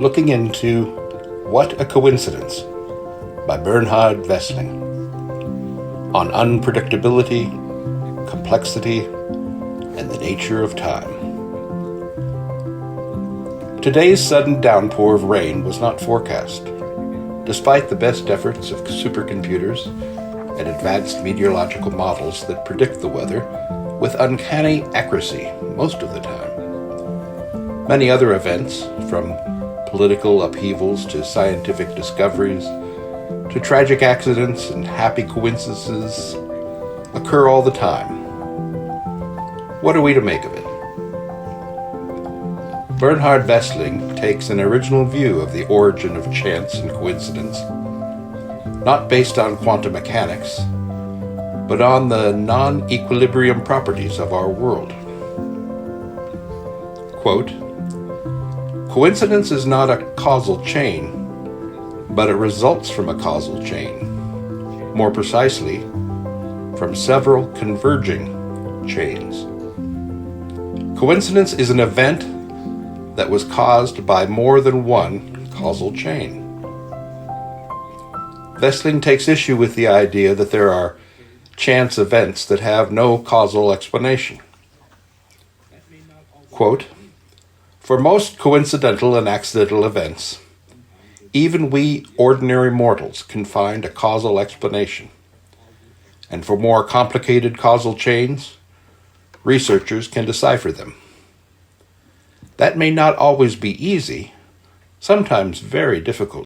looking into What a Coincidence by Bernhard Wessling on unpredictability, complexity, and the nature of time. Today's sudden downpour of rain was not forecast, despite the best efforts of supercomputers and advanced meteorological models that predict the weather with uncanny accuracy most of the time. Many other events, from political upheavals to scientific discoveries to tragic accidents and happy coincidences, occur all the time. What are we to make of it? Bernhard Wessling takes an original view of the origin of chance and coincidence, not based on quantum mechanics, but on the non-equilibrium properties of our world. Quote, "Coincidence is not a causal chain, but it results from a causal chain. More precisely, from several converging chains. Coincidence is an event that was caused by more than one causal chain." Wessling takes issue with the idea that there are chance events that have no causal explanation. Quote, "For most coincidental and accidental events, even we ordinary mortals can find a causal explanation. And for more complicated causal chains, researchers can decipher them. That may not always be easy, sometimes very difficult